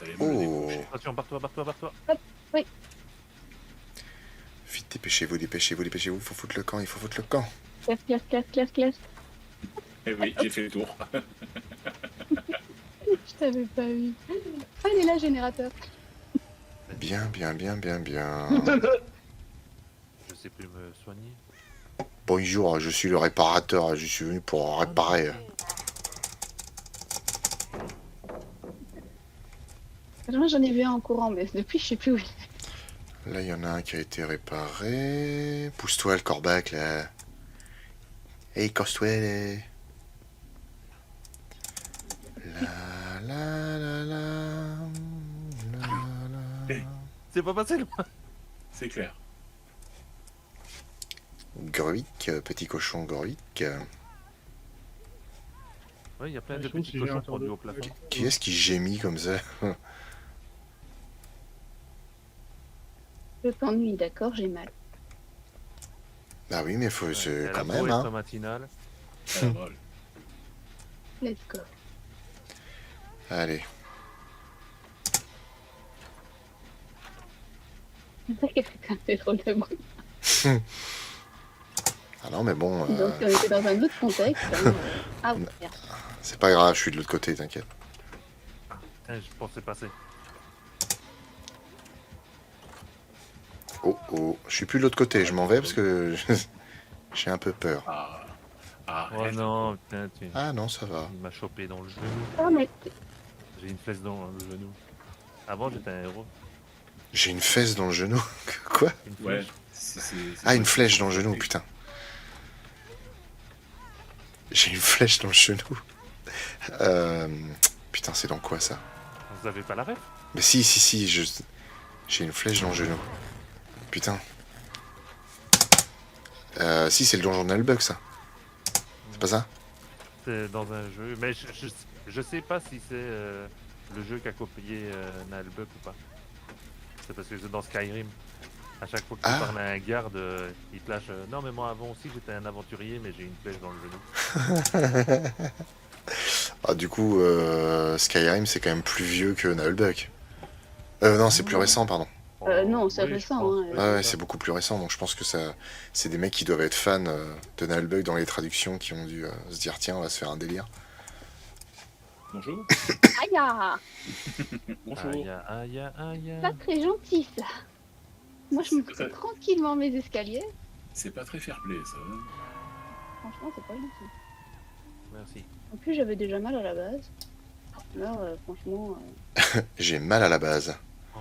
T'allais me le Oh, décrocher. Attention, barre-toi, barre-toi, barre-toi. Oui. vite, dépêchez-vous, dépêchez-vous, dépêchez-vous, il faut foutre le camp, il faut foutre le camp. Classe. Eh oui, j'ai fait le tour. Je t'avais pas vu. Ah, il est là, générateur. Bien. Je sais plus me soigner. Bonjour, je suis le réparateur, je suis venu pour réparer. Moi, j'en ai vu un en courant, mais depuis, je sais plus où il est. Là, il y en a un qui a été réparé. Pousse-toi, le corbac, là. Hey, casse-toi, là. La. C'est pas passé loin. C'est clair. Gruic, petit cochon Gruic. Ouais, il y a plein Ouais, de je trouve petits que j'ai cochons entendu. produits au plafond. Qui est-ce qui gémit comme ça? Je t'ennuie, d'accord, j'ai mal. Bah oui, mais faut, c'est Elle a quand beau même, être hein. matinale. Ah, voilà. Let's go. Allez. C'est vrai qu'elle fait quand même des drôles de bruit. Ah non, mais bon, Donc, on était dans un autre contexte. Hein. Ah, oui, merde. c'est pas grave, je suis de l'autre côté, t'inquiète. Putain, je pensais passer. Oh, je suis plus de l'autre côté, je m'en vais parce que j'ai un peu peur. Ah, Oh arrête. non, putain, Ah non, ça va. il m'a chopé dans le genou. Oh, mais J'ai une flèche dans le genou. Avant, j'étais un héros. J'ai une fesse dans le genou. Quoi? Une Ouais. flèche. Ah, une flèche dans le genou, putain. J'ai une flèche dans le genou. Putain, c'est dans quoi ça? Vous avez pas la ref? Mais si, j'ai une flèche dans le genou. Putain. Si, c'est le donjon de Nullbug, ça. C'est pas ça? C'est dans un jeu. Mais je sais pas si c'est le jeu qu'a copié Nullbug ou pas. C'est parce que c'est dans Skyrim. À chaque fois que tu Ah. parles à un garde, il te lâche non, mais moi avant aussi j'étais un aventurier, mais j'ai une flèche dans le genou. Ah, du coup, Skyrim, c'est quand même plus vieux que Nullbug. Non, c'est plus récent, pardon. non, c'est oui, je récent, pense. hein. Ouais, ouais, c'est beaucoup plus récent, donc je pense que ça, c'est des mecs qui doivent être fans de Nullbug dans les traductions qui ont dû se dire tiens, on va se faire un délire. Bonjour. Aïe, ah, Bonjour. Aïe. pas très gentil, ça. Moi, je me C'est monte tranquillement mes escaliers. C'est pas très fair play, ça. hein. Franchement, c'est pas gentil. Merci. En plus, j'avais déjà mal à la base. Alors, franchement... J'ai mal à la base. Oh,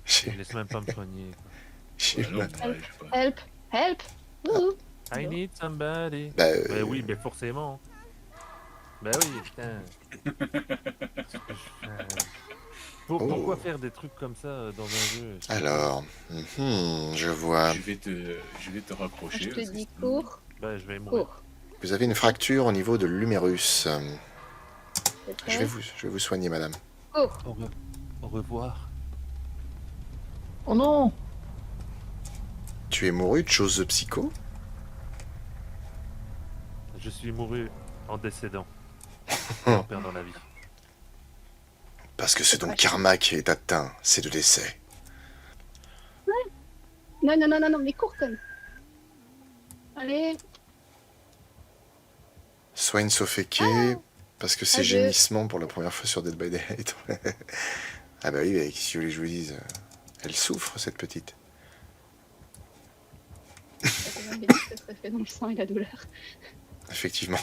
J'ai je laisse même pas me soigner. quoi. j'ai Ouais, non, mal. pareil, je sais pas. Help Ouh. I need somebody. Bah, Bah oui, mais forcément. Bah oui, putain. Pourquoi faire des trucs comme ça dans un jeu? alors, je vois. Je vais te raccrocher. Je te parce que dis sinon- cours, Bah je vais mourir. cours. Vous avez une fracture au niveau de l'humérus. C'est Je prêt vais vous soigner, madame. Cours. Au revoir. Oh non! Tu es mouru de choses psycho? Je suis mouru en décédant. En perdant la vie. Parce que c'est ton karma qui est atteint, c'est le décès. Non, mais cours comme. Allez, Soigne Sofeke, parce que c'est Adieu. gémissement pour la première fois sur Dead by Daylight. Ah bah oui, qu'est-ce que vous voulez que je vous dise? Elle souffre, cette petite. ça se fait dans le sang et la douleur. Effectivement.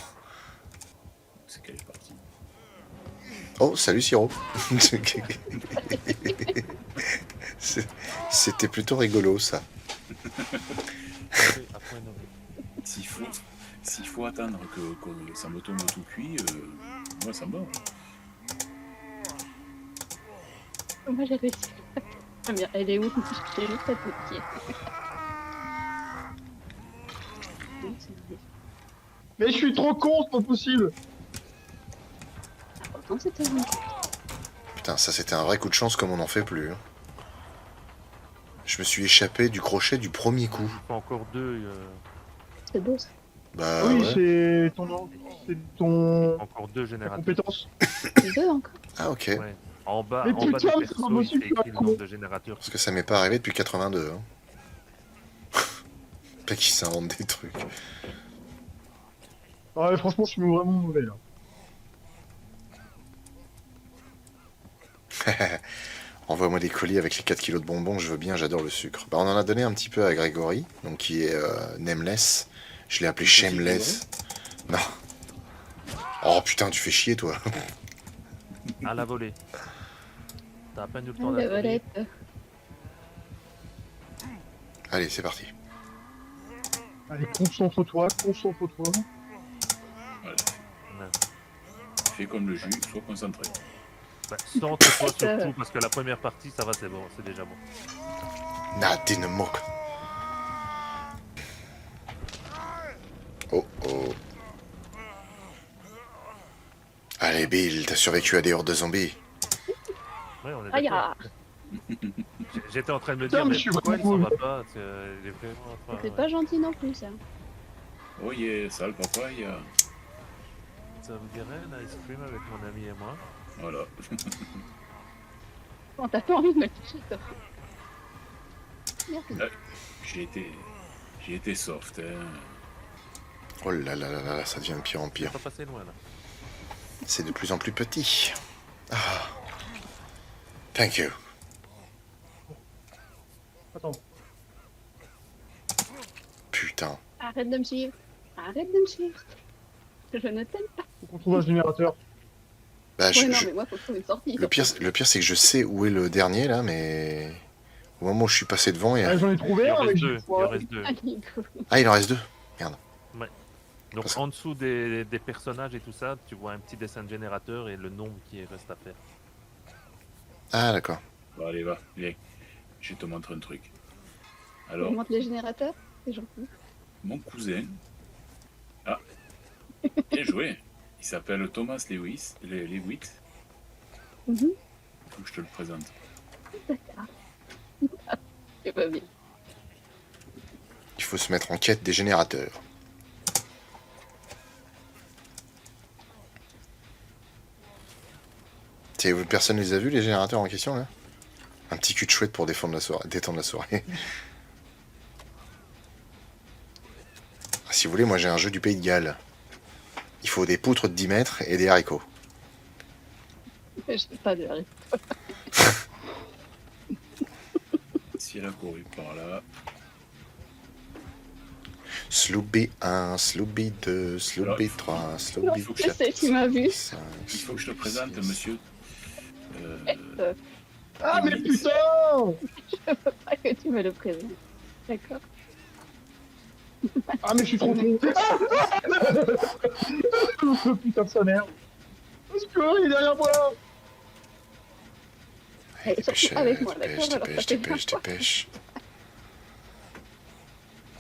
C'est qu'elle est partie. Oh, salut Siro. C'était plutôt rigolo, ça. Après, non. S'il faut attendre que ça me tombe tout cuit, moi ça me va. Moi, j'ai réussi. Ah, merde, elle est où? J'ai juste à te pied. Non, c'est vrai. Mais je suis trop con, c'est pas possible! Ah, pourtant, c'était bon. Putain, ça c'était un vrai coup de chance comme on n'en fait plus. hein. Je me suis échappé du crochet du premier coup. Pas encore deux. C'est beau, ça. Bah oui, ouais. c'est ton Encore deux ta générateurs. compétence. Les deux encore. Ah ok. Ouais. En bas, Mais en bas putain, du c'est pas perso, il possible, t'est écrit le quoi. nombre de générateurs. Parce que ça m'est pas arrivé depuis 82. Hein. Pas qu'il s'invente des trucs. Ouais, franchement, je suis vraiment mauvais là. Envoie-moi des colis avec les 4 kilos de bonbons, je veux bien, j'adore le sucre. Bah, on en a donné un petit peu à Grégory, donc qui est nameless. Je l'ai appelé shameless. Non. Oh putain, tu fais chier toi. À la volée. T'as à peine eu le temps La d'atterrir. volette. Allez, c'est parti. Allez, concentre-toi, concentre-toi. Voilà. Non. Fais comme le jus, sois concentré. Bah, centre-toi surtout, parce que la première partie, ça va, c'est bon, c'est déjà bon. Nadine Oh oh. Allez Bill, t'as survécu à des hordes de zombies. Ouais, on est Aïe, d'accord. ah, J'étais en train de me Putain, dire, mais mais je suis pourquoi il vraiment s'en va mauvais. pas il est vraiment... enfin, c'est pas gentil non plus, ça. Oh yeah, sale papaya. Ça vous dirait un ice cream avec mon ami et moi? Voilà. Bon, t'as pas envie de me le toucher, toi. Merde. J'ai été soft, hein. Oh là là là là, ça devient de pire en On pire. pas passé loin là. C'est de plus en plus petit. Ah. Thank you. Attends. Putain. Arrête de me suivre. Arrête de me suivre. Je ne t'aime pas. Faut qu'on trouve un générateur. Bah, Ouais, non, mais moi, faut trouver une sortie. Le pire, c'est que je sais où est le dernier là, mais au moment où je suis passé devant, il y a... Ah, j'en ai trouvé Il un, en mais reste j'ai deux. Il en foiré. reste deux. Allez, go. Ah, il en reste deux. Donc Parce que- en dessous des personnages et tout ça, tu vois un petit dessin de générateur et le nombre qui reste à faire. Ah, d'accord. Bon, allez, va, viens. Je te montre un truc. On Alors, monte les générateurs. C'est gentil. mon cousin. Ah, bien joué. Il s'appelle Thomas Lewis. Lewitt. Mhm. Faut que je te le présente. C'est pas bien. Il faut se mettre en quête des générateurs. Personne les a vus, les générateurs en question, là? Un petit cul de chouette pour détendre la soirée. Ah, si vous voulez, moi j'ai un jeu du Pays de Galles. Il faut des poutres de 10 mètres et des haricots. Je sais pas de rire. Si elle a couru par là. Sloopy 1, Sloopy 2, Sloopy 3, Sloopy faut que 4, C'est qui m'a vu. 5, Il faut que je te présente, monsieur. Ah, mais Lewis. putain! Je veux pas que tu me le présentes. D'accord. Ah, mais je suis trop con! Ah putain de sa mère! Au secours, il est derrière moi! Et surtout avec moi, d'accord? Alors, ça fait bien. dépêche.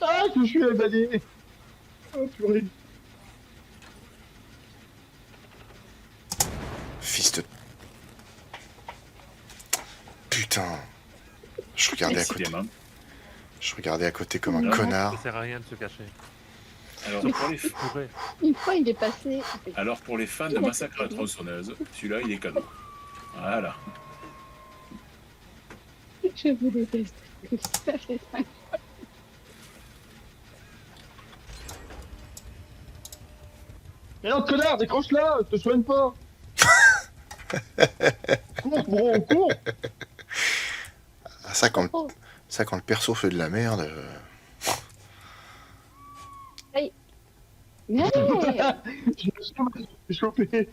Ah, je suis évadé! Oh, purée! Fils de... Putain. Je regardais à côté. Décidément. Je regardais à côté comme un Non. Ça connard. sert à rien de se cacher. Alors Tu pourrais. Une fois, il est passé. alors, pour les fans de Massacre à la tronçonneuse, celui-là, il est cadeau. Voilà. Je vous déteste. Ça fait 5. Mais non, connard, décroche-la! Je te soigne pas! Cours, bro, cours! Ah, ça, quand Oh, le perso fait de la merde... mais J'ai chopé!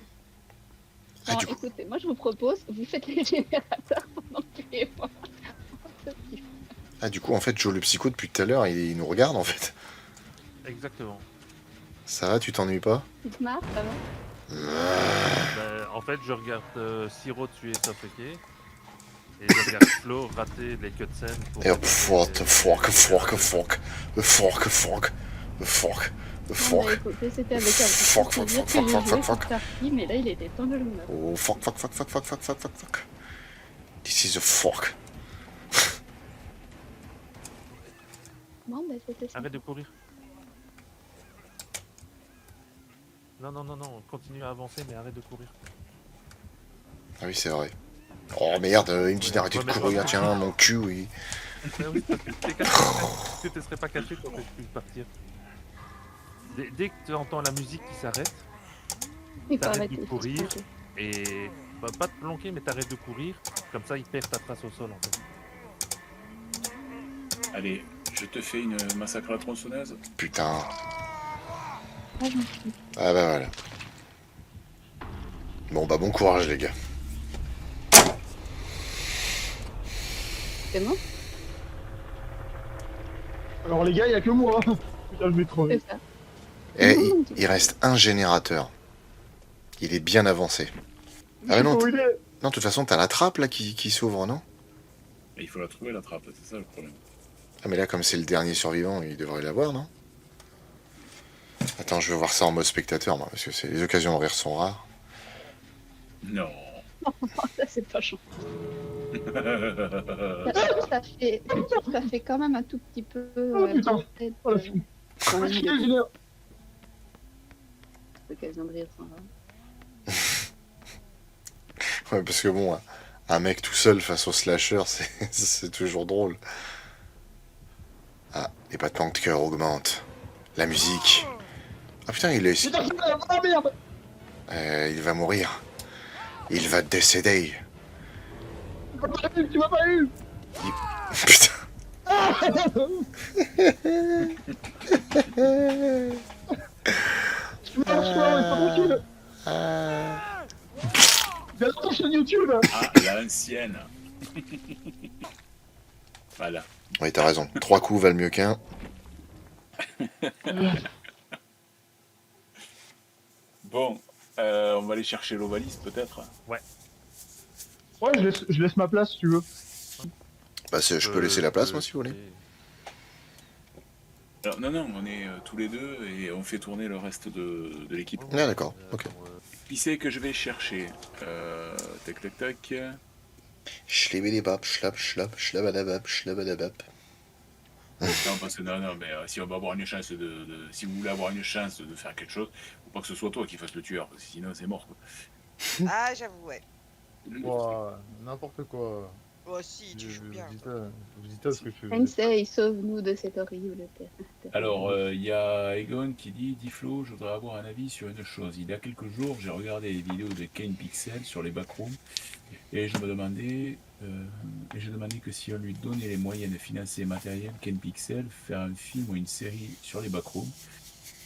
Ah, non, du coup- écoutez, moi je vous propose, vous faites les générateurs pendant que tu es moi. Ah, du coup, en fait, Joe le psycho, depuis tout à l'heure, il nous regarde, en fait. Exactement. Ça va, tu t'ennuies pas? Tu te marres, ça va? Ben, en fait, je regarde Siro tuer Sofeke. Et je regarde Flo rater les cutscenes pour... Et hop, fork. Non, bah, écoutez, c'était avec un Fuck, plaisir fuck, que fuck, j'ai fuck, joué fuck, cette fuck. partie, mais là il était temps de le mettre. Oh, fuck. This is a fork. Bon, bah c'était ça. Arrête de courir. Non, continue à avancer, mais arrête de courir. Ah oui, c'est vrai. Oh merde, il me dit d'arrêter de Ouais, mais courir, toi, tiens, mon cul, oui. Ouais, oui, t'es caché. Est-ce que tu serais pas caché pour que je puisse partir? Dès que tu entends la musique qui s'arrête, Il faut t'arrêtes arrêter. de il faut se courir. planquer. Et bah, pas te planquer, mais t'arrêtes de courir. Comme ça, il perd ta trace au sol en fait. Allez, je te fais une massacre à la tronçonneuse. Putain. Ah, j'en suis. Ah bah voilà. Bon bah bon courage les gars. C'est bon? Alors les gars, y a que moi. Putain, je vais crever. C'est ça. Et il reste un générateur. Il est bien avancé. Ah mais non, Où il est? non, de toute façon t'as la trappe là qui s'ouvre, non? Et il faut la trouver la trappe, c'est ça le problème. Ah mais là comme c'est le dernier survivant, il devrait l'avoir, non? Attends, je vais voir ça en mode spectateur, moi, parce que les occasions de rire sont rares. Non. Ça, c'est pas chaud. Ça fait quand même un tout petit peu. Oh, putain. Peut-être, Oh la fille. dans la Je vie suis de génial. l'occasion de rire sans rire. Ouais, parce que bon, un mec tout seul face au slasher, c'est toujours drôle. Ah, les battements de cœur augmentent. La musique. Ah putain, il est... Putain, ah merde. il va mourir. Il va décéder. Tu m'as pas eu. Putain. Tu m'as lâché, c'est pas tranquille. Viens sur ta chaîne YouTube. Ah, l'ancienne. Voilà. Oui, t'as raison. 3 coups valent mieux qu'un. Bon, on va aller chercher l'ovaliste peut-être. Ouais, je laisse ma place si tu veux. Bah, je peux laisser la place, moi, si vous voulez. Alors, non, on est tous les deux et on fait tourner le reste de l'équipe. Ah, d'accord. Ok. Qui c'est que je vais chercher tac tac tac. Schlibidibap, schlap, schlap, schlabadabap, schlabadabap. Non, parce que non, mais si on va avoir une chance si vous voulez avoir une chance de faire quelque chose, faut pas que ce soit toi qui fasse le tueur, parce que sinon c'est mort quoi. Ah, j'avoue, ouais. Ouah, n'importe quoi. Oh, si, tu joues bien. Je dis ça parce que je fais. Sensei, sauve-nous de cette horrible terre. Alors, il y a Egon qui dit Diflo, je voudrais avoir un avis sur une chose. Il y a quelques jours, j'ai regardé les vidéos de Kane Pixel sur les backrooms et je me demandais, j'ai demandé que si on lui donnait les moyens de financer matériel, Kane Pixel, faire un film ou une série sur les backrooms,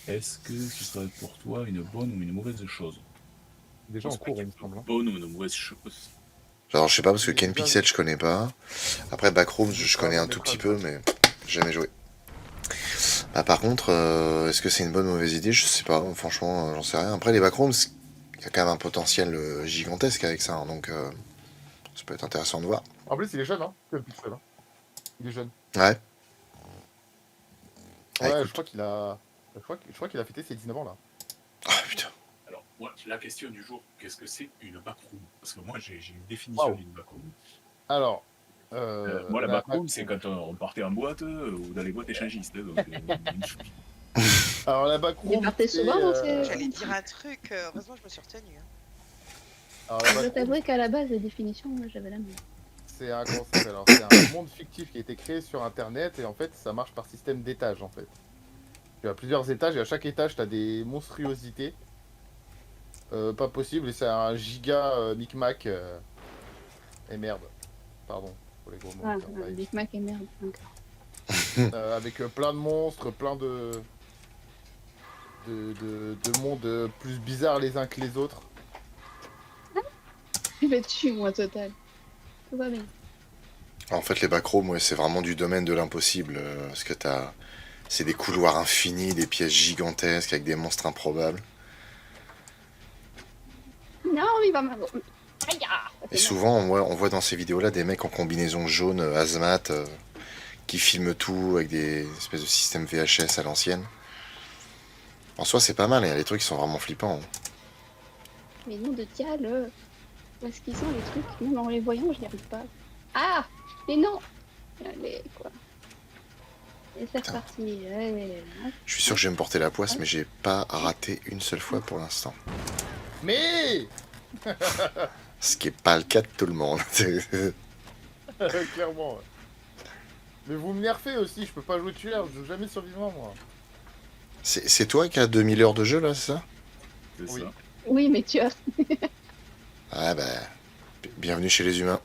est-ce que ce serait pour toi une bonne ou une mauvaise chose? Déjà en cours, il me semble. Hein. Bonne ou une mauvaise chose? Alors, je sais pas, parce que Ken Pixel, je connais pas. Après, Backrooms, je connais un tout petit peu, mais jamais joué. Bah, par contre, est-ce que c'est une bonne ou mauvaise idée? Je sais pas, franchement, j'en sais rien. Après, les Backrooms, il y a quand même un potentiel gigantesque avec ça, hein, donc ça peut être intéressant de voir. En plus, il est jeune, hein, Ken Pixel. Hein. Il est jeune. Ouais. Ah, Ouais, écoute. je crois qu'il a. Je crois qu'il a fêté ses 19 ans là. Ah, putain. Alors, moi, la question du jour, qu'est-ce que c'est une backroom? Parce que moi, j'ai une définition Wow. d'une backroom. Alors. Moi, la backroom, c'est quand on partait en boîte ou dans les boîtes échangistes. Donc, Alors la Vous backroom. partez c'est, souvent dans ces. J'allais dire un truc, heureusement je me suis retenue. Hein. alors, la Je backroom, t'avouerai qu'à la base, la définition, moi j'avais la même. c'est un concept. Alors c'est un monde fictif qui a été créé sur internet et en fait ça marche par système d'étages en fait. Tu as plusieurs étages et à chaque étage tu as des monstruosités. Pas possible et c'est un giga micmac. Et merde. Pardon pour les gros mots. Ah, putain, ouais. Big Mac et merde. D'accord. Avec plein de monstres, plein de mondes plus bizarres les uns que les autres. Je vais dessus, moi, total. Tout va bien. En fait, les Backrooms, ouais, c'est vraiment du domaine de l'impossible, parce que c'est des couloirs infinis, des pièces gigantesques avec des monstres improbables. Non, il va m'avoir. Aïe, ah, ça fait Et souvent, on voit dans ces vidéos-là des mecs en combinaison jaune, hazmat, qui filment tout avec des espèces de systèmes VHS à l'ancienne. En soi, c'est pas mal, il y a des trucs qui sont vraiment flippants. Hein. mal. Mais non, de diable. Où est-ce qu'ils sont les trucs? Même en les voyant, je n'y arrive pas. Ah! Mais non! Allez, quoi. Et c'est Putain. reparti. Allez, hop. Je suis sûr que je vais me porter la poisse, mais j'ai pas raté une seule fois pour l'instant. Mais Ce qui est pas le cas de tout le monde. Clairement. Ouais. Mais vous me nerfez aussi, je peux pas jouer tueur, je joue jamais survivant moi. C'est toi qui as 2000 heures de jeu là, c'est ça? C'est Oui. ça. Oui, mais tu as. Ah bah, bienvenue chez les humains.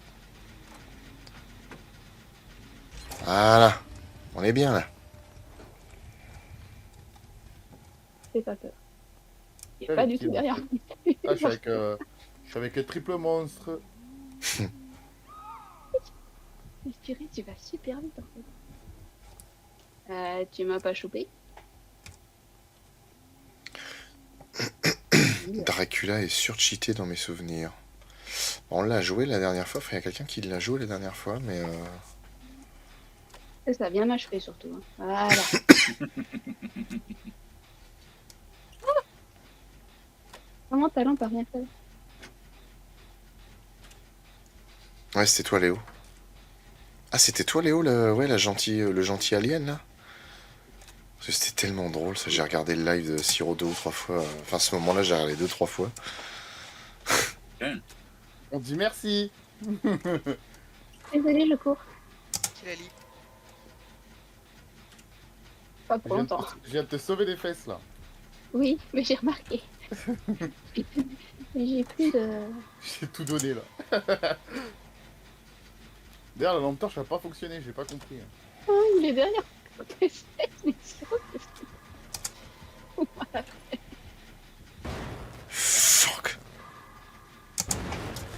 Voilà, on est bien là. Fais pas peur. Il est Ouais, pas mais du qui tout est derrière. Ah, je suis avec le triple monstre. Je dirais, tu vas super vite en fait. Tu m'as pas chopé. Dracula est surcheaté dans mes souvenirs. On l'a joué la dernière fois, enfin, il y a quelqu'un qui l'a joué la dernière fois, mais Ça a bien achevé surtout. Hein. Voilà. Comment ta lampe a rien fait? ouais, c'était toi Léo. Ah, c'était toi Léo, ouais, le gentil alien là? Parce que c'était tellement drôle, ça, j'ai regardé le live de Siro 2 ou 3 fois. Enfin, à ce moment-là, j'ai regardé 2-3 fois. On dit merci. Désolée, je cours. Tu la lis. Pas pour longtemps. Je viens de te sauver des fesses là. Oui, mais j'ai remarqué. Mais j'ai plus de. J'ai tout donné là. D'ailleurs, la lampe torche a pas fonctionné, j'ai pas compris. Oh, il est derrière. Mais c'est Voilà. Fuck.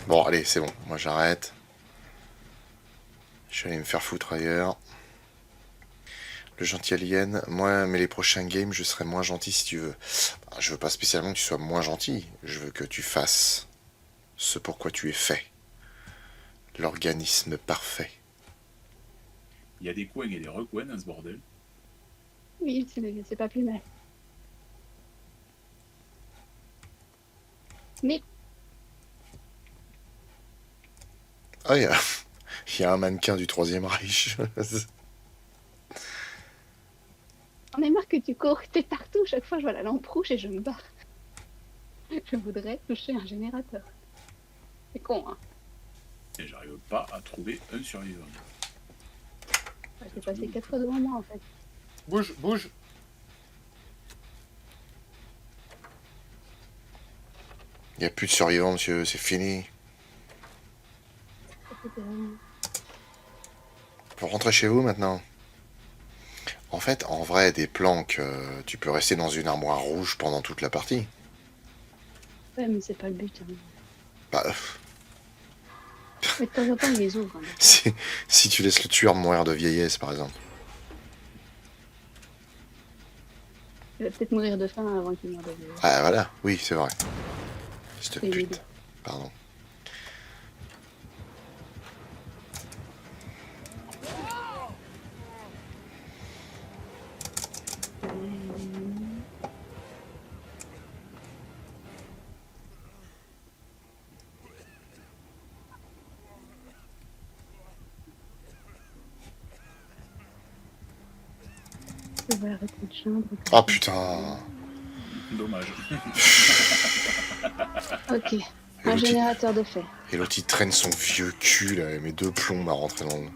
Bon, allez, c'est bon, moi j'arrête. Je vais aller me faire foutre ailleurs. Le gentil alien, moi, mais les prochains games, je serai moins gentil si tu veux. Je veux pas spécialement que tu sois moins gentil, je veux que tu fasses ce pourquoi tu es fait. L'organisme parfait. Il y a des coins et des recoins dans ce bordel. Oui, c'est pas plus mal. Mais Ah, il y a un mannequin du Troisième Reich. on est marre que tu cours, t'es partout. Chaque fois, je vois la lampe rouge et je me barre. Je voudrais toucher un générateur. C'est con, hein. Et j'arrive pas à trouver un survivant. J'ai passé 4 fois devant moi, en fait. Bouge, bouge. Il n'y a plus de survivants, monsieur, c'est fini. C'était, Faut rentrer chez vous maintenant. En fait, en vrai, des planques, tu peux rester dans une armoire rouge pendant toute la partie. Ouais, mais c'est pas le but. Hein. Bah, Mais de temps en temps, il les ouvre. Hein. si tu laisses le tueur mourir de vieillesse, par exemple. Il va peut-être mourir de faim avant qu'il meure de vieillesse. Ah, voilà, oui, c'est vrai. Cette Oui, pute. oui. Pardon. Je vais arrêter de chambre. Oh putain. Dommage. Ok, Et un l'autre, générateur de fait. et l'autre, il traîne son vieux cul, là, et mes 2 plombs à rentrer dans le...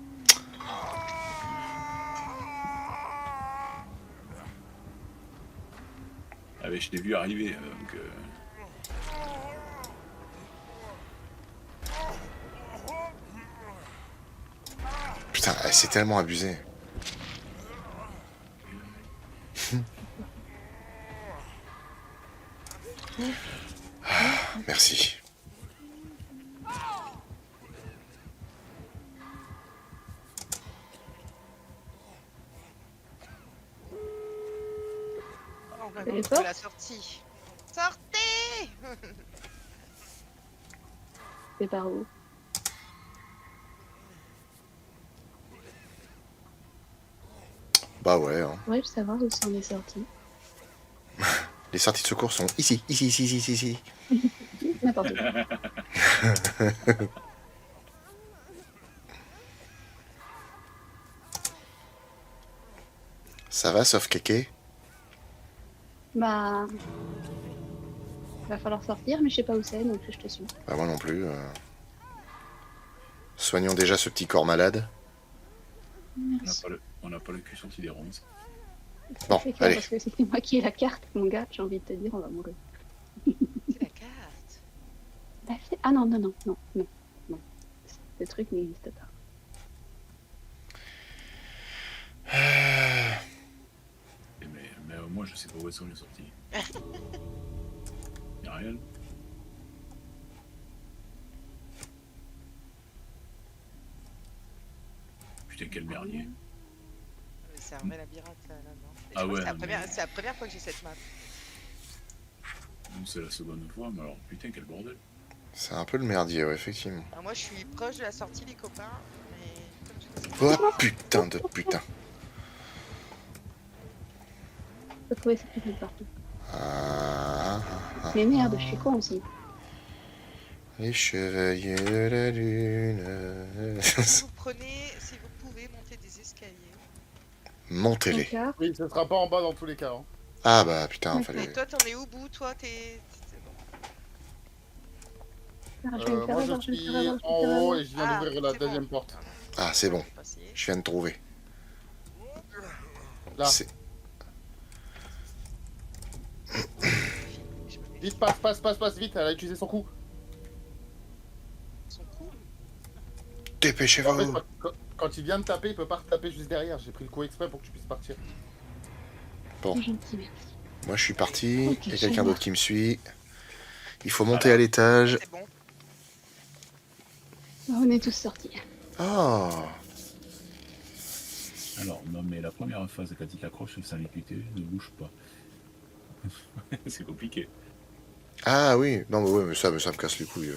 Ah mais je l'ai vu arriver, donc... Putain, c'est tellement abusé. Ah, merci. Oh, on va Et trouver toi la sortie. Sortez. C'est par où? Bah ouais, hein. Ouais, je veux savoir où sont les sorties. Les sorties de secours sont ici, ici, ici, ici, ici. N'importe quoi. Ça va, sauf kéké? Bah. Va falloir sortir, mais je sais pas où c'est, donc je te suis. Bah moi non plus. Soignons déjà ce petit corps malade. Merci. On n'a pas le cul sorti des ronces. Bon, C'est clair, allez. parce que c'était moi qui ai la carte, mon gars, j'ai envie de te dire, on va mourir. C'est la carte. Bah, ah non, non, non, non, non, non. Ce truc n'existe pas. Mais moi, je sais pas où elles sont les sorties. Y'a rien. Putain, quel merdier. C'est un vrai labyrinthe là, non? Et je Ah crois que ouais, c'est la non, première- mais- c'est la première fois que j'ai cette map. C'est la seconde fois, mais alors putain, quel bordel. C'est un peu le merdier, ouais, effectivement. Alors moi je suis proche de la sortie les copains, mais comme je sais Oh putain de putain. Faut trouver cette petite partie. Ah, Mais merde, je suis con aussi. les chevaliers de la lune. vous prenez, si vous pouvez, monter des escaliers. Montez-les. D'accord. Oui, ce sera pas en bas dans tous les cas. Hein. Ah bah putain, Ouais. fallait. Et toi t'en es au bout, toi c'est bon. Ah, je vais me faire Moi je avoir, je vais me suis faire avoir, je vais me en faire haut avoir. et je viens Ah, d'ouvrir la c'est bon. deuxième porte. Ah c'est bon, Passez. je viens de trouver. Là. C'est- Je me mets Vite, passe, vite, elle a utilisé son coup. son coup. En fait, Dépêchez-vous. quand il vient de taper, il peut pas retaper juste derrière. J'ai pris le coup exprès pour que tu puisses partir. Bon. C'est gentil, merci. Moi je suis parti, Ok, il y a chez quelqu'un moi. d'autre qui me suit. Il faut monter à l'étage. C'est bon. On est tous sortis. Oh, Alors, non, mais la première phase, quand il t'accroche sur sa liquidité, ne bouge pas. C'est compliqué. ah oui, non mais ouais, mais ça me casse les couilles.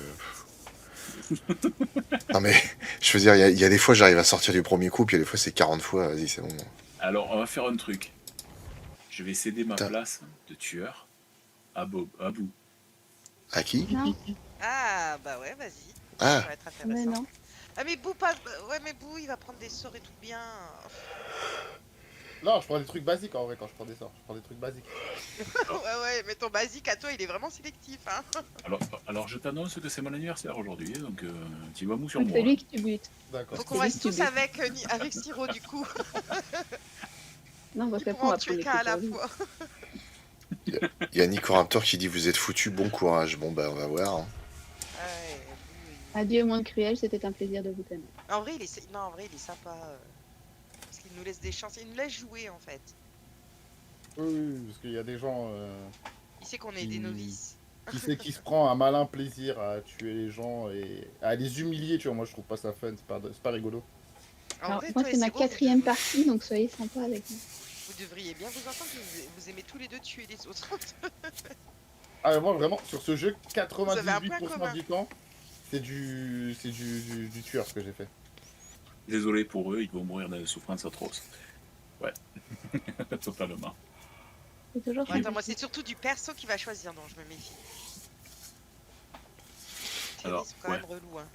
Non mais, je veux dire, il y a des fois j'arrive à sortir du premier coup, puis il y a des fois c'est 40 fois, vas-y c'est bon. Alors, on va faire un truc. Je vais céder ma Putain. place de tueur à Bob, à Bou. À qui? Non, Ah bah ouais, vas-y. Ah, Ça va être mais intéressant. non. Ah mais Bou pas. Ouais mais Bou il va prendre des sorts et tout bien. Non, je prends des trucs basiques en vrai quand je prends des sorts. Je prends des trucs basiques. Ouais mais ton basique à toi il est vraiment sélectif hein. Alors je t'annonce que c'est mon anniversaire aujourd'hui, donc tu vas mou sur C'est moi. lui que tu butes. D'accord. Faut qu'on C'est reste lui qui tous bute. avec Siro du coup. Non, parce Qui qu'après, on pourra en va tuer prendre les qu'un à la coups pour fois. il y a Nico Raptor qui dit vous êtes foutu, bon courage. Bon bah on va voir. Hein. Ouais, lui. Adieu, monde cruel, c'était un plaisir de vous connaître. en vrai il est non en vrai il est sympa. Parce qu'il nous laisse des chances, il nous laisse jouer en fait. Oui, parce qu'il y a des gens Il sait qu'on est des novices. qui se prend un malin plaisir à tuer les gens et à les humilier, tu vois. Moi je trouve pas ça fun, c'est pas rigolo. En Alors, vrai, moi, toi c'est et ma Siro, quatrième partie, donc soyez sympa avec moi. vous devriez bien vous entendre, vous aimez tous les deux tuer les autres. Ah mais moi vraiment, sur ce jeu, avez un point 98% commun. du temps, c'est du tueur ce que j'ai fait. Désolé pour eux, ils vont mourir dans des souffrances atroces. Ouais, totalement. C'est toujours Attends, moi sympathique. c'est surtout du perso qui va choisir, donc je me méfie. Alors, Ils sont quand ouais. même relous hein.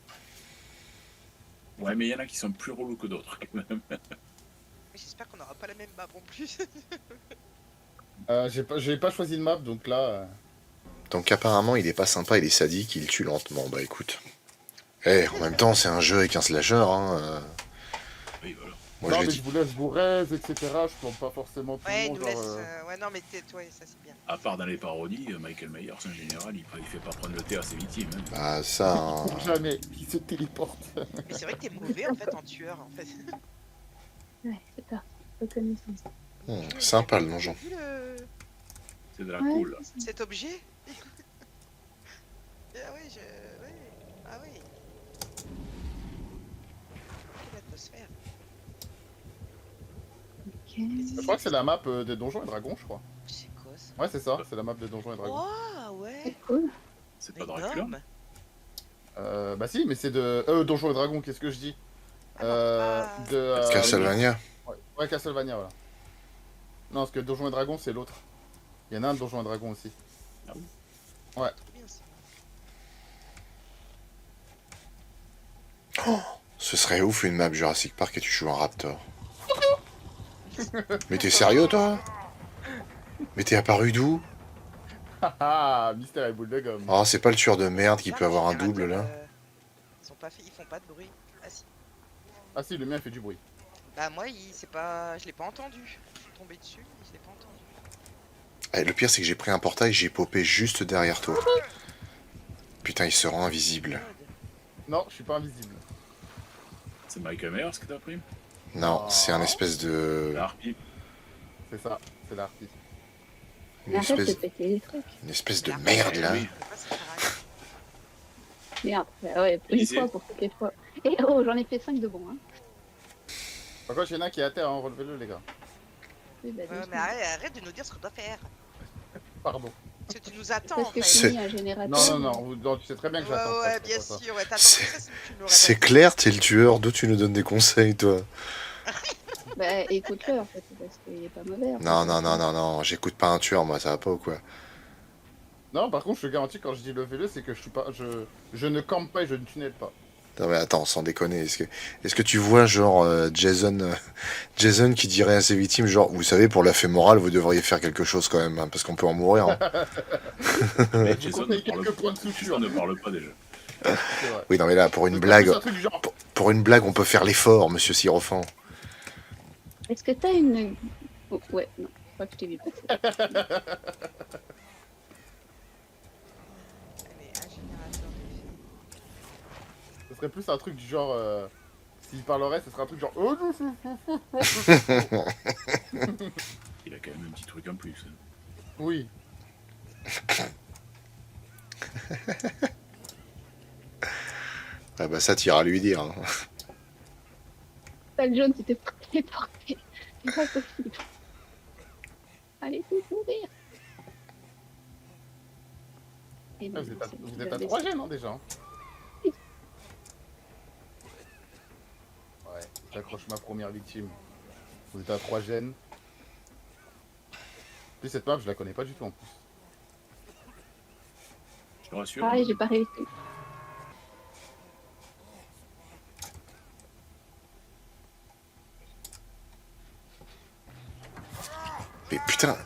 Ouais, mais il y en a qui sont plus relous que d'autres quand même. Mais j'espère qu'on n'aura pas la même map en plus. J'ai pas choisi de map, donc là... Donc apparemment il est pas sympa, il est sadique, il tue lentement. Bah écoute. Eh, en même temps c'est un jeu avec un slasher. Hein. Oui, voilà. Moi non je mais l'ai je dit. vous laisse vous raise, etc. Je plante pas forcément tout Ouais, le nous monde. laisse. Genre, Ouais, non, mais toi, ça c'est bien. À part dans les parodies, Michael Myers en général, il fait pas prendre le thé à ses victimes. Hein. Bah ça. Hein. pour jamais, il se téléporte. Mais c'est vrai que t'es mauvais en fait en tueur en fait. Ouais, c'est parti. Reconnaissance. Sympa le donjon. T'as vu C'est de la Ouais, cool. c'est ça. cet objet? Ah oui, ouais. Ah oui. Quelle atmosphère. Ok. Je crois que c'est la map des Donjons et Dragons, je crois. C'est quoi ça? Ouais, c'est ça, c'est la map des Donjons et Dragons. Oh ouais. C'est cool. C'est Mais pas Dracula. énorme. Bah si, mais c'est de... Donjons et Dragons, qu'est-ce que je dis de... Castlevania. Ouais, Castlevania, voilà. Non, parce que Donjons et Dragons, c'est l'autre. Il y en a un de Donjons et Dragons aussi. Trop bien ça. Ce serait ouf une map Jurassic Park et tu joues un raptor. Mais t'es sérieux toi? Mais t'es apparu d'où? Ah, mystère et boule de gomme. Oh, c'est pas le tueur de merde qui Non, peut le avoir un générateur, double là. Ils sont pas fait, ils font pas de bruit. Ah si. Ah si, le mien fait du bruit. Bah moi, c'est pas, je l'ai pas entendu. Je suis tombé dessus, je l'ai pas entendu. Eh, le pire, c'est que j'ai pris un portail, j'ai popé juste derrière toi. Putain, il se rend invisible. Non, je suis pas invisible. C'est Michael Myers que t'as pris? Non, Oh. c'est un espèce de. La harpie. C'est ça, c'est l'artiste. Une Arrête de espèce, péter les trucs. une espèce de La merde là. Oui. C'est pas si pareil. Merde. Bah ouais, une Lisez. fois pour toutes les fois. Et oh, j'en ai fait 5 de bons, hein. Par contre, il y en a un qui est à terre, hein, relevez-le les gars. Oui, bah, Ouais, doucement. mais arrête de nous dire ce qu'on doit faire. Pardon. Parce que tu nous attends Parce en que fait. C'est- fini un générateur. Non, tu sais très bien que j'attends. Ouais, ça, ouais, c'est bien pas ça. sûr. Ouais, t'attends C'est- ça, sinon tu l'aurais C'est pas dit. clair, t'es le tueur, d'où tu nous donnes des conseils, toi? Bah écoute-le en fait, parce qu'il est pas mauvais. en Non, fait. non, non, non, non, j'écoute pas un tueur, moi, ça va pas ou quoi? Non, par contre, je te garantis, quand je dis levez-le, c'est que je suis pas, je ne campe pas et je ne tunnel pas. Non mais attends, sans déconner, est-ce que tu vois genre Jason qui dirait à ses victimes genre vous savez pour la fémorale vous devriez faire quelque chose quand même hein, parce qu'on peut en mourir. Hein. Mais Je Jason vous ne conseille parle quelques points de Jason suture. ne parle pas déjà. C'est vrai. Oui non mais là pour une C'est blague plus un truc du genre, pour une blague on peut faire l'effort monsieur Sirofan. Est-ce que t'as une. Oh, ouais, non, je crois que je t'ai vu passer. Allez, un générateur de filles. ce serait plus un truc du genre, s'il parlerait, ce serait un truc genre, oh non, non. Il a quand même un petit truc en plus. Hein. Oui. Ah bah ça t'iras lui dire. Hein. Sale jaune, c'était pas téléporté. C'est pas possible. Allez, tout mourir. Et Ah, non, c'est vous qu'il êtes à avait 3 gènes, hein, déjà. Hein. Oui. Ouais, j'accroche ma première victime. Vous êtes à 3 gènes. Puis cette map, je la connais pas du tout en plus. Je te rassure. Pareil, j'ai pas réussi. Mais putain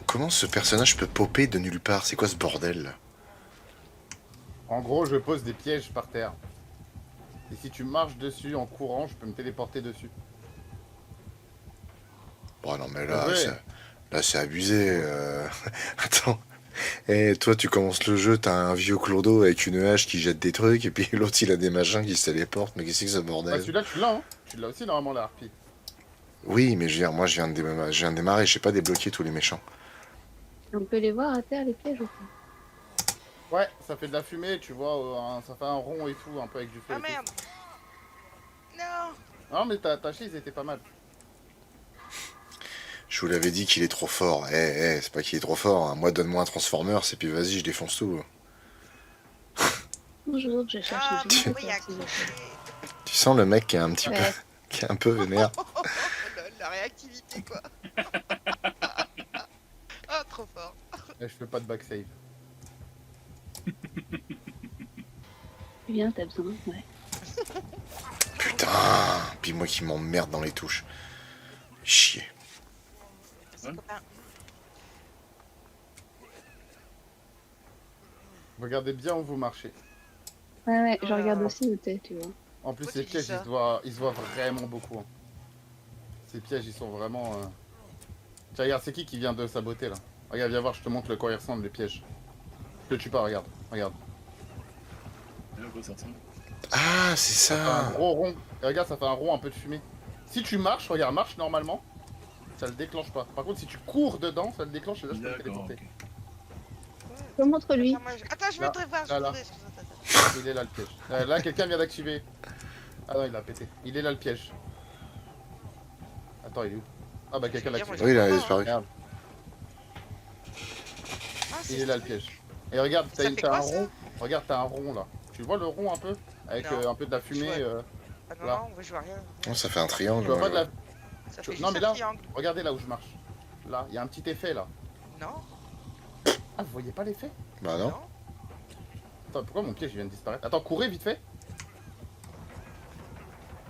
comment ce personnage peut popper de nulle part? C'est quoi ce bordel là? En gros, je pose des pièges par terre. Et si tu marches dessus en courant, je peux me téléporter dessus. Bon non mais là, Ouais. là c'est abusé. Attends. Et toi tu commences le jeu, t'as un vieux clodo avec une hache qui jette des trucs et puis l'autre il a des machins qui se téléportent. Mais qu'est-ce que c'est que ce Bah, bordel? celui-là, tu l'as, hein. Tu l'as aussi normalement, la harpie. Oui mais je veux dire, moi je viens de démarrer, je sais pas débloquer tous les méchants. On peut les voir à terre, les pièges ou pas? Ouais, ça fait de la fumée, tu vois, ça fait un rond et tout, un peu avec du feu. Ah et tout. merde. Non. Non, mais ta cheese était pas mal. Je vous l'avais dit qu'il est trop fort. C'est pas qu'il est trop fort. Hein. Moi, donne-moi un Transformers et puis vas-y, je défonce tout. Bonjour, je cherche Ah, une mais génération, oui, il y a s'il vous plaît. Tu sens le mec qui est un petit Ouais. peu, qui est un peu vénère. La réactivité quoi. Ah, trop fort. Et je fais pas de backsave. Viens, t'as besoin, ouais. Putain. Puis moi qui m'emmerde dans les touches. Chier. C'est Ouais. copain. Regardez bien où vous marchez. Ouais, ouais, je regarde aussi où t'es, tu vois. En plus, Pourquoi ces tu dis pièges, ça ils se voient vraiment beaucoup. Hein. Ces pièges, ils sont vraiment... Tiens, regarde, c'est qui vient de saboter, là? Regarde, viens voir, je te montre le quoi ils ressemblent, les pièges. Je te tue pas, regarde. Regarde. À quoi ça ressemble? Ah, c'est Ça fait un ça. gros rond. Et regarde, ça fait un rond, un peu de fumée. Si tu marches, regarde, marche normalement, ça le déclenche pas. Par contre, si tu cours dedans, ça le déclenche et là, je peux me D'accord. téléporter. Je montre lui. Attends, je vais Là, te voir. là, là. Excuse-moi. Il est là le piège. Là, quelqu'un vient d'activer. Ah non, il a pété. Il est là le piège. Attends, il est où? Ah bah quelqu'un l'a Je veux activé. Oui, dire, il a disparu. Regarde, Ah, c'est il est là le stylé. piège. Et regarde, Ça fait t'as quoi, un ça rond. Regarde, t'as un rond là. Tu vois le rond un peu? Avec Non. un peu de la fumée. Je Ah non, Là. non, je vois rien. Non, ça fait un Tu triangle. vois pas de la... Ça Tu- fait non, juste mais un là- triangle. Regardez là où je marche. Là, il y a un petit effet là. Non. Ah, vous voyez pas l'effet? Bah non. Attends, pourquoi mon piège il vient de disparaître? Attends, courez vite fait.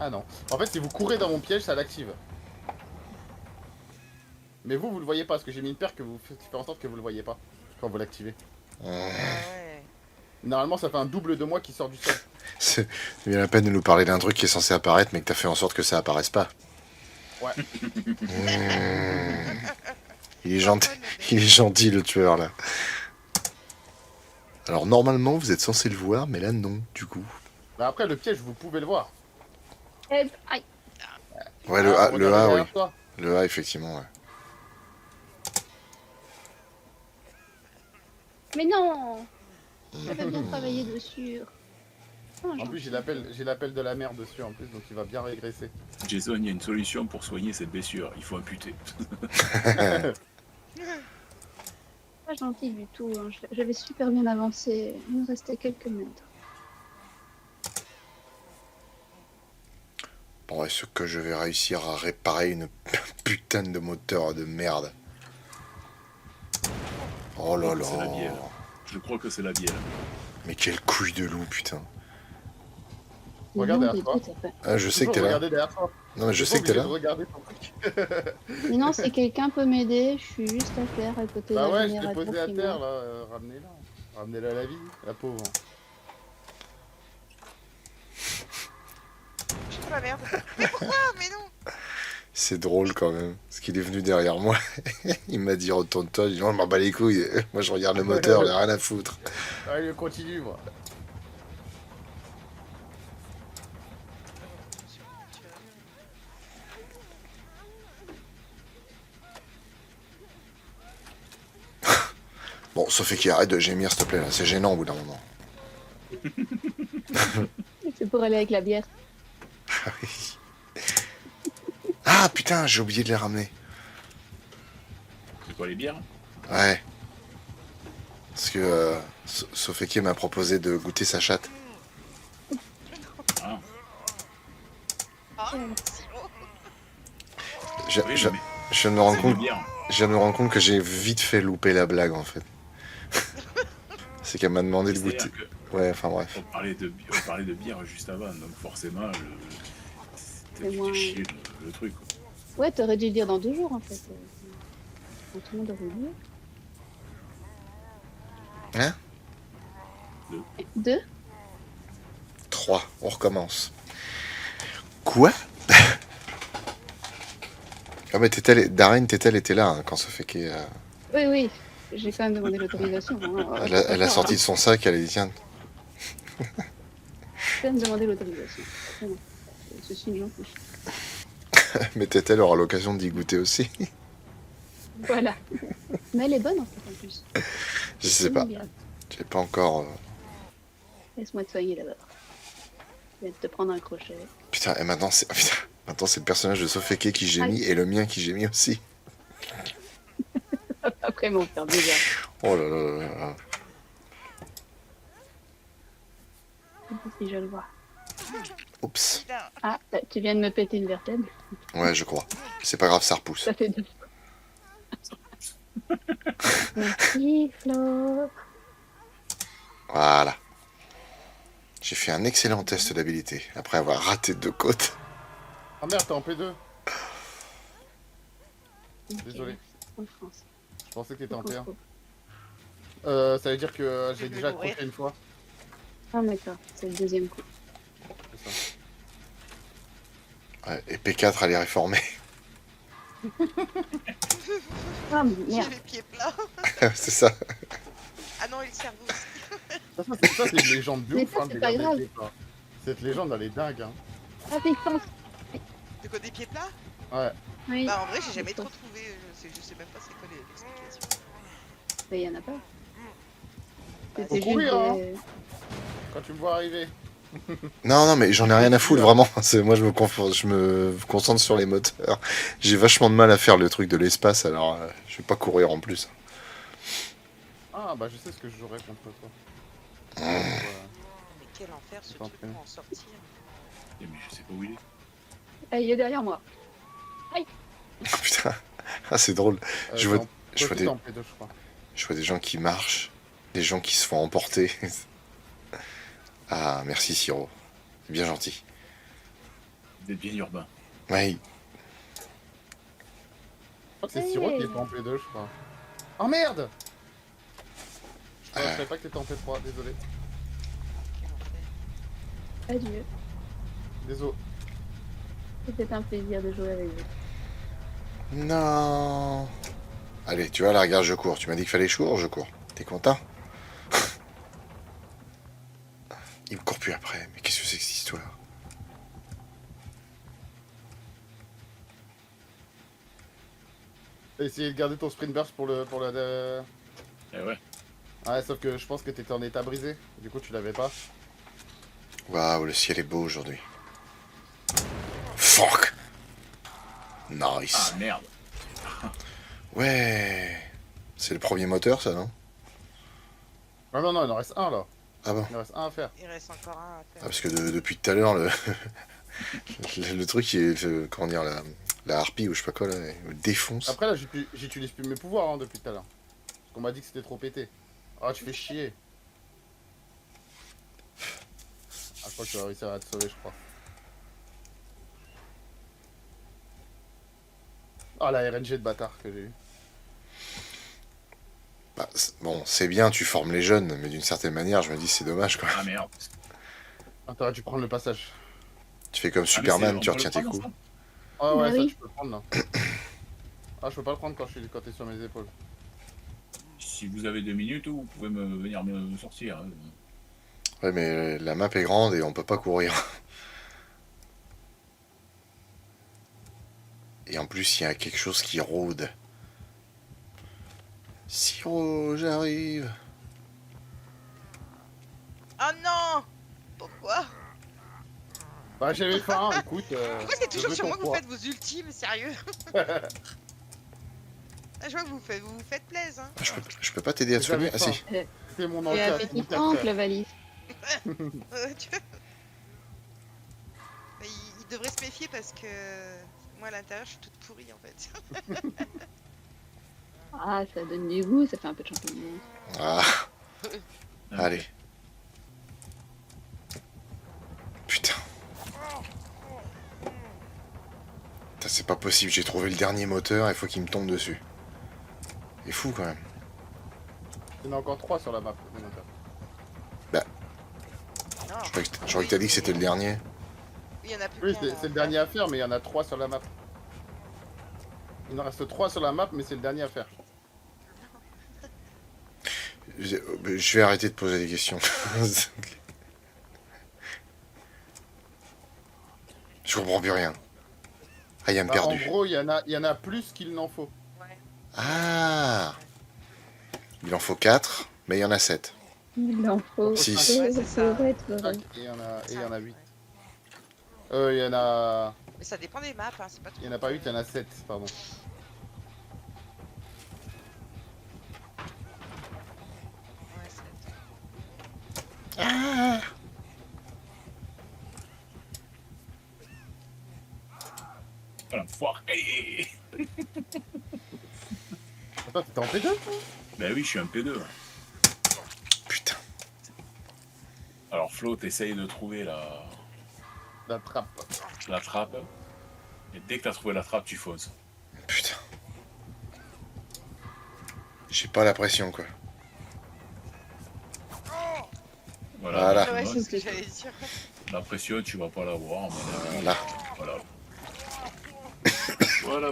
Ah non. En fait, si vous courez dans mon piège, ça l'active. Mais vous le voyez pas, parce que j'ai mis une paire que vous faites faire en sorte que vous le voyez pas quand vous l'activez. Ah ouais. Normalement, ça fait un double de moi qui sort du sol. C'est bien la peine de nous parler d'un truc qui est censé apparaître, mais que t'as fait en sorte que ça apparaisse pas. Ouais. Mmh. Il est gentil, il est gentil le tueur là. Alors normalement vous êtes censé le voir, mais là non, du coup. Bah après, le piège, vous pouvez le voir. Aïe. Ouais, Ah, le regardez A, oui. derrière toi. Le A, effectivement, ouais. Mais non. J'avais bien travaillé dessus. Oh, En plus, j'ai l'appel de la mer dessus, en plus, donc il va bien régresser. Jason, il y a une solution pour soigner cette blessure. Il faut amputer. Pas gentil du tout. Hein. J'avais super bien avancé. Il nous restait quelques mètres. Bon, est-ce que je vais réussir à réparer une putain de moteur de merde? Oh là C'est la là. bielle. Je crois que c'est la bielle. Mais quelle couille de loup, putain. Regarde Non, derrière toi. t'es- t'es- Ah, je sais que t'es là. Regardez derrière toi. Non, mais je T'es sais pas que t'es obligé là. de regarder ton truc. Mais non, si quelqu'un peut m'aider, je suis juste à terre à côté Bah de la ouais, je l'ai générateur posé à qui terre, meurt. là. Ramenez-la. Ramenez-la à la vie, la pauvre. Je suis dans la merde. Mais pourquoi? Mais non. C'est drôle quand même. Parce qu'il est venu derrière moi. Il m'a dit retourne-toi. Je dis non, je m'en bats les couilles. Moi je regarde le moteur, j'ai rien à foutre. Allez, continue, moi. Bon, Sophie qui arrête de gémir, s'il te plaît, là. C'est gênant au bout d'un moment. C'est pour aller avec la bière. Ah putain, j'ai oublié de les ramener. C'est quoi les bières? Ouais. Parce que Sophie m'a proposé de goûter sa chatte. Ah, Ah, Ouais. sirop. Je, oui, je- mais je viens de me rendre c'est compte, des bières. je viens de me rendre compte que j'ai vite fait louper la blague en fait. C'est qu'elle m'a demandé de goûter. C'est-à-dire Ouais, enfin bref. qu'on parlait de bière juste avant, donc forcément, C'est tu moins- fais chier le truc. Quoi. Ouais, t'aurais dû le dire dans 2 jours en fait. Quand tout le monde aurait oublié. Hein 2 3, on recommence. Quoi? Ah mais Darren Tétel était là hein, quand Sophie Oui, oui. J'ai quand même demandé l'autorisation. Hein. elle a sorti de son sac, elle a dit tiens. J'ai quand même demandé l'autorisation. Vraiment. Ceci une gentille. Mais Tétel aura l'occasion d'y goûter aussi. Voilà. Mais elle est bonne en fait en plus. Je sais pas. Bien. J'ai pas encore. Laisse-moi te soigner d'abord. Je vais te prendre un crochet. Putain, et maintenant c'est. Putain, maintenant c'est le personnage de Sophie qui gémit et le mien qui gémit aussi. Après mon faire bizarre. Oh là là là là. Si je le vois. Oups. Putain. Ah, bah, tu viens de me péter une vertèbre. Ouais, je crois. C'est pas grave, ça repousse. Ça fait 2 fois. Merci Flo. Voilà. J'ai fait un excellent test d'habilité après avoir raté 2 côtes. Ah merde, t'es en P2. Désolé. En France. Je pensais que t'étais en Faut qu'on P1. trouve. Ça veut dire que j'ai Je vais déjà mourir. accroché une fois. Ah d'accord, c'est le 2e coup. C'est ça. Ouais, et P4, elle est réformée. Ah J'ai merde. les pieds plats. C'est ça. Ah non, et le cerveau aussi. Ça, c'est une légende de Mais ouf. ça, Hein, c'est le pas délire grave. des pieds plats. Cette légende, elle est dingue. Hein. Ah distance. De quoi, des pieds plats? Ouais. Oui. Bah en vrai, j'ai jamais trop trouvé. Je sais même pas c'est quoi l'explication. Mais il y en a pas. Bah, C'était faut courir, hein. des- Quand tu me vois arriver. Non, non, mais j'en ai rien à foutre, vraiment. Moi, je me concentre sur les moteurs. J'ai vachement de mal à faire le truc de l'espace, alors je vais pas courir en plus. Ah bah je sais ce que je jouerais contre toi. Mais quel enfer ce Attends, truc pour en sortir. Mais je sais pas où il est. Ah, il est derrière moi. Oh, putain, ah, c'est drôle. Je vois- je vois des- en P2, je crois. Je vois des gens qui marchent, des gens qui se font emporter. Ah, merci Siro. C'est bien gentil. Vous êtes bien urbain. Ouais. crois que c'est Siro qui est pas en P2, je crois. Oh merde! Je savais pas que t'étais en P3, désolé. Adieu. Désolé. C'était un plaisir de jouer avec vous. Non. Allez, tu vois, là, regarde, je cours. Tu m'as dit qu'il fallait que je cours, je cours. T'es content? Il me court plus après. Mais qu'est-ce que c'est que cette histoire? T'as essayé de garder ton sprint burst pour le... Eh ouais. Ouais, sauf que je pense que t'étais en état brisé. Du coup, tu l'avais pas. Waouh, le ciel est beau aujourd'hui. Fuck. Nice. Ah merde. Ouais. C'est le premier moteur, ça, non? Ah non, non, il en reste un, là. Ah bon? Il en reste un à faire. Il reste encore un à Ah, faire. parce que depuis tout à l'heure, le truc, comment dire, la harpie ou je sais pas quoi, là, il me défonce. Après, là, j'utilise plus mes pouvoirs hein, depuis tout à l'heure. Parce qu'on m'a dit que c'était trop pété. Ah, tu fais chier. Ah, je crois que tu vas réussir à te sauver, je crois. Ah, la RNG de bâtard que j'ai eu. Bah, bon, c'est bien, tu formes les jeunes, mais d'une certaine manière, je me dis, c'est dommage, quoi. Ah merde. Ah, t'aurais dû prendre le passage. Tu fais comme Ah, mais Superman, on tu peut retiens le tes prendre, coups. ça Ah ouais, Ah ça oui. tu peux le prendre là. Ah, je peux pas le prendre quand t'es sur mes épaules. Si vous avez 2 minutes, vous pouvez venir me sortir. Hein. Ouais, mais la map est grande et on peut pas courir. Et en plus, il y a quelque chose qui rôde. Siro, j'arrive. Oh non! Pourquoi? Bah, j'avais faim, écoute. Pourquoi c'est toujours je sur moi que vous comprends. faites vos ultimes, sérieux? Ah, je vois que vous vous faites plaisir, hein. Ah, je peux pas t'aider à te J'avais soigner? Ah si. faim. C'était mon Et encas. appétit tank, le valise. Tu vois. Il devrait se méfier parce que moi à l'intérieur je suis toute pourrie en fait. Ah, ça donne du goût, ça fait un peu de champignons. Ah, allez. Putain. Putain, c'est pas possible, j'ai trouvé le dernier moteur, il faut qu'il me tombe dessus. C'est fou quand même. Il y en a encore 3 sur la map. les moteurs. Non, Je croyais que t'as dit que c'était le dernier. il y en a plus Oui, qu'un, c'est là. le dernier à faire, mais il y en a 3 sur la map. Il en reste 3 sur la map, mais c'est le dernier à faire. Je vais arrêter de poser des questions. Je comprends plus rien. Ah, il y a me Bah, en perdu. gros, il y en a plus qu'il n'en faut. Ouais. Ah, il en faut 4, mais il y en a 7. Il en faut. Six. Ouais, c'est ça. Pour être heureux. Tac, et il y en a 8. Il y en a... Mais ça dépend des maps, hein, c'est pas tout. Il y en a pas 8, il y en a 7, pardon. Ouais, c'est- Voilà, foiré. Attends, t'étais en P2? Ben oui, je suis un P2. Putain. Alors Flo, t'essayes de trouver La trappe. la trappe. Et dès que t'as trouvé la trappe, tu fonces. Putain. J'ai pas la pression, quoi. Voilà. Ouais, tu c'est vois, ce que j'allais dire. la pression, tu vas pas l'avoir. à mon avis. Là. Voilà. Voilà.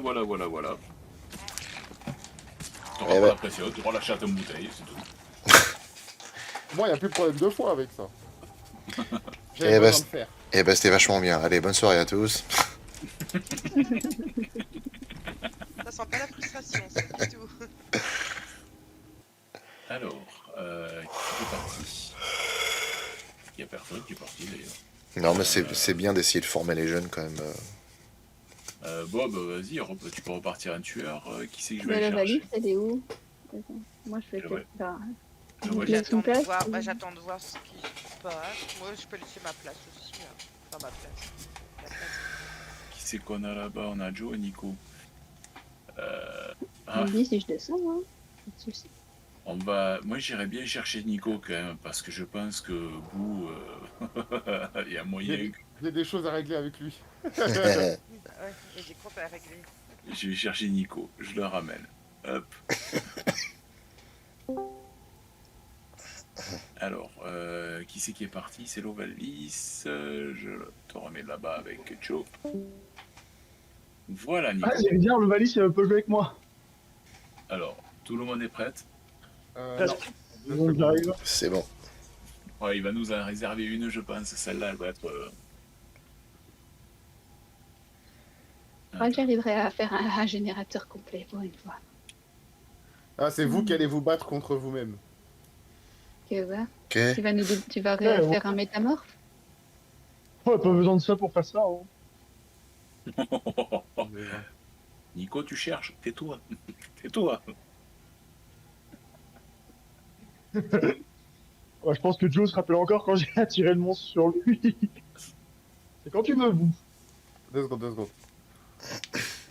T'auras Eh pas ben. la pression, tu auras la chatte en bouteille, c'est tout. Moi, il n'y a plus de problème de fois avec ça. Eh J'avais bah, besoin de faire. Eh ben, c'était vachement bien. Allez, bonne soirée à tous. Ça sent pas la frustration, ça, du tout. Alors, qui est parti? Il y a personne qui est parti d'ailleurs. Non, mais c'est bien d'essayer de former les jeunes quand même. Bob, vas-y, tu peux repartir un tueur. Qui c'est que je vais Mais aller la chercher? valise, elle est où? Attends, moi, je vais Le peut-être pas. Le Vous voilier. laissez J'attends une de place voir, bah, j'attends de voir ce qui se passe. Moi, je peux laisser ma place aussi. Là. Enfin, ma place. La place. Qui c'est qu'on a là-bas? On a Joe et Nico. Je Ah, me dis si je descends, hein. Pas de soucis. moi j'irais bien chercher Nico quand même, parce que je pense que Bou, il y a moyen. J'ai des choses à régler avec lui. Bah ouais, et j'ai compte à régler. Je vais chercher Nico, je le ramène. Hop. Alors, qui c'est qui est parti? C'est l'Ovalis. Je te remets là-bas avec Joe. Voilà, Nico. Ah, j'allais dire, le Valis, il peut jouer avec moi. Alors, tout le monde est prêt? Non. Donc, j'arrive. C'est bon. Ouais, il va nous en réserver une, je pense. Celle-là, elle va être... Je crois que j'arriverai à faire un générateur complet pour une fois. Ah, c'est vous qui allez vous battre contre vous-même. Que, ouais. Ok. Tu vas Ouais, faire un métamorphe? Ouais, pas besoin de ça pour faire ça. Hein. Nico, tu cherches. Tais-toi. Tais-toi. Ouais, je pense que Joe se rappelle encore quand j'ai attiré le monstre sur lui. C'est quand tu veux, vous. 2 secondes, 2 secondes.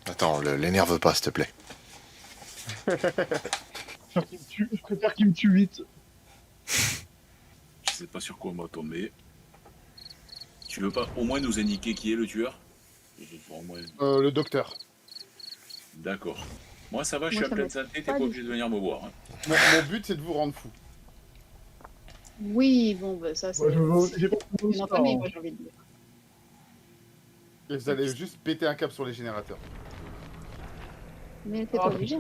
Attends, l'énerve pas, s'il te plaît. Je préfère qu'il me tue vite. Je sais pas sur quoi on va tomber. Tu veux pas au moins nous indiquer qui est le tueur? Au moins... Le docteur. D'accord. Moi ça va, je Moi, suis en ça pleine me- santé, t'es pas pas du- obligé de venir me voir. Hein. Mon but, c'est de vous rendre fou. Oui, bon, bah, ça, c'est Ouais, j'ai pas besoin de une ça. famille, hein. moi, j'ai envie de dire. Et vous allez juste péter un câble sur les générateurs. Mais t'es Ah. pas obligé.